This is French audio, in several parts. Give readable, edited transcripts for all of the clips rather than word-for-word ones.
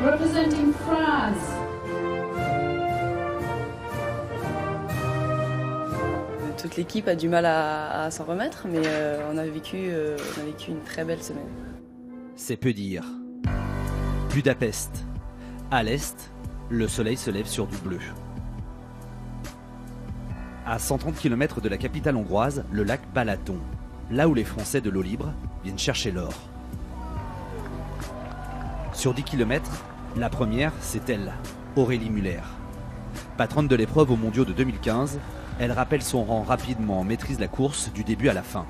Representing France. Toute l'équipe a du mal à s'en remettre, mais on a vécu une très belle semaine. C'est peu dire. Budapest. À l'est, le soleil se lève sur du bleu. À 130 km de la capitale hongroise, le lac Balaton, là où les Français de l'eau libre viennent chercher l'or. Sur 10 km, la première, c'est elle, Aurélie Muller. Patronne de l'épreuve aux mondiaux de 2015, elle rappelle son rang rapidement, maîtrise la course du début à la fin.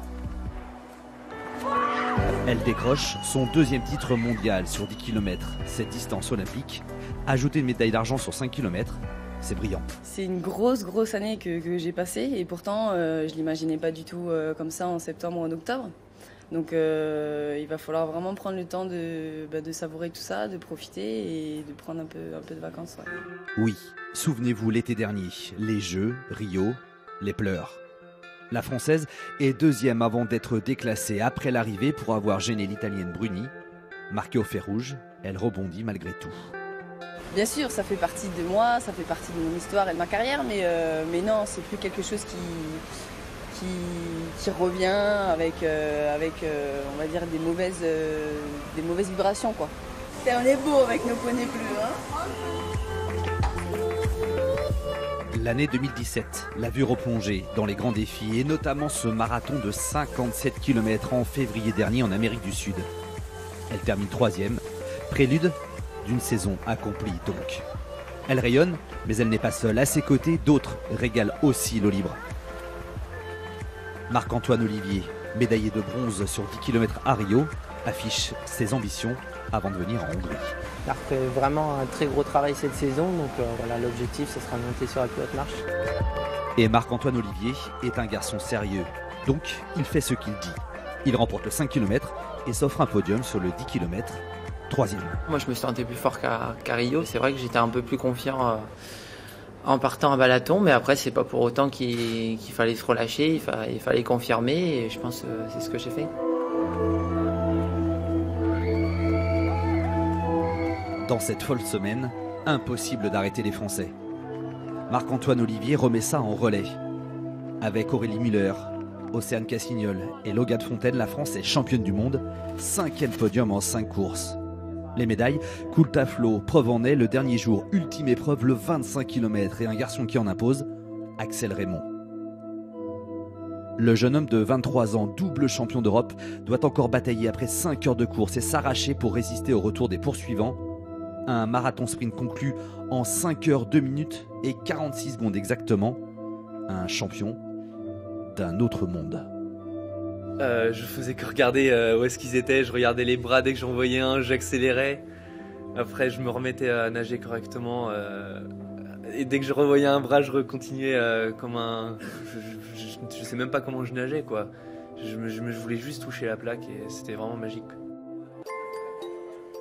Elle décroche son deuxième titre mondial sur 10 km. Cette distance olympique, ajouter une médaille d'argent sur 5 km, c'est brillant. C'est une grosse année que j'ai passée et pourtant je ne l'imaginais pas du tout comme ça en septembre ou en octobre. Donc il va falloir vraiment prendre le temps de savourer tout ça, de profiter et de prendre un peu de vacances. Ouais. Oui, souvenez-vous l'été dernier, les Jeux, Rio, les pleurs. La Française est deuxième avant d'être déclassée après l'arrivée pour avoir gêné l'Italienne Bruni. Marquée au fer rouge, elle rebondit malgré tout. Bien sûr, ça fait partie de moi, ça fait partie de mon histoire et de ma carrière, mais non, c'est plus quelque chose qui revient avec on va dire, des mauvaises vibrations, quoi. On est beau avec nos poneys bleus, hein. L'année 2017 l'a vue replonger dans les grands défis et notamment ce marathon de 57 km en février dernier en Amérique du Sud. Elle termine troisième, prélude d'une saison accomplie donc. Elle rayonne, mais elle n'est pas seule. À ses côtés, d'autres régalent aussi l'eau libre. Marc-Antoine Olivier, médaillé de bronze sur 10 km à Rio, affiche ses ambitions avant de venir en Hongrie. Il a fait vraiment un très gros travail cette saison, donc voilà, l'objectif ce sera de monter sur la plus haute marche. Et Marc-Antoine Olivier est un garçon sérieux, donc il fait ce qu'il dit. Il remporte le 5 km et s'offre un podium sur le 10 km, troisième. Moi je me sentais plus fort qu'à Rio, c'est vrai que j'étais un peu plus confiant en partant à Balaton, mais après c'est pas pour autant qu'il fallait se relâcher, il fallait confirmer et je pense que c'est ce que j'ai fait. Dans cette folle semaine, impossible d'arrêter les Français. Marc-Antoine Olivier remet ça en relais. Avec Aurélie Muller, Océane Cassignol et Logan Fontaine, la France est championne du monde, 5e podium en 5 courses. Les médailles coulent à flot, preuve en est le dernier jour, ultime épreuve, le 25 km et un garçon qui en impose, Axel Raymond. Le jeune homme de 23 ans, double champion d'Europe, doit encore batailler après 5 heures de course et s'arracher pour résister au retour des poursuivants. Un marathon sprint conclu en 5 heures 2 minutes et 46 secondes exactement. Un champion d'un autre monde. Je faisais que regarder où est-ce qu'ils étaient, je regardais les bras, dès que j'en voyais un, j'accélérais. Après je me remettais à nager correctement et dès que je revoyais un bras, je recontinuais comme un... Je sais même pas comment je nageais, quoi. Je voulais juste toucher la plaque et c'était vraiment magique.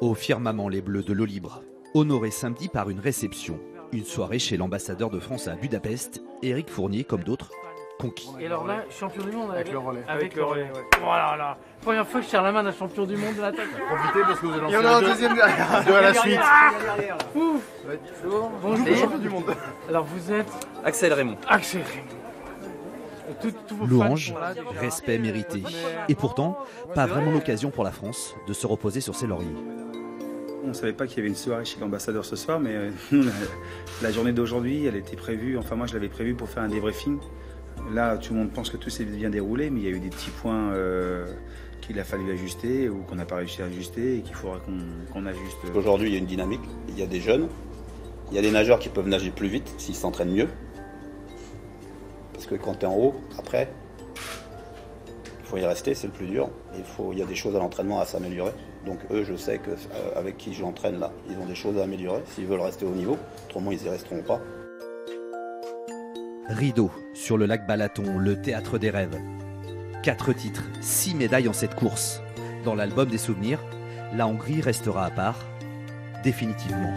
Au firmament les Bleus de l'eau libre, honoré samedi par une réception. Une soirée chez l'ambassadeur de France à Budapest, Éric Fournier, comme d'autres, conquis. Et alors là, champion du monde avec le relais. Avec le relais, ouais. Voilà, là. Première fois que je tire la main d'un champion du monde de l'attaque. Profitez parce que vous allez Il y en a un deuxième derrière. Deux à la suite. Ouf. Bonjour, double champion du monde. Alors vous êtes Axel Raymond. Axel Raymond. Louange, respect mérité. Et pourtant, pas vraiment l'occasion pour la France de se reposer sur ses lauriers. On ne savait pas qu'il y avait une soirée chez l'ambassadeur ce soir, mais la journée d'aujourd'hui, elle était prévue, enfin moi je l'avais prévue pour faire un débriefing. Là, tout le monde pense que tout s'est bien déroulé, mais il y a eu des petits points qu'il a fallu ajuster ou qu'on n'a pas réussi à ajuster et qu'il faudra qu'on ajuste. Aujourd'hui, il y a une dynamique, il y a des jeunes, il y a des nageurs qui peuvent nager plus vite s'ils s'entraînent mieux. Parce que quand tu es en haut, après, il faut y rester, c'est le plus dur. Il y a des choses à l'entraînement à s'améliorer. Donc eux, je sais qu'avec qui je l'entraîne là, ils ont des choses à améliorer s'ils veulent rester au niveau. Autrement, ils n'y resteront pas. Rideau sur le lac Balaton, le théâtre des rêves. 4 titres, 6 médailles en cette course. Dans l'album des souvenirs, la Hongrie restera à part, définitivement.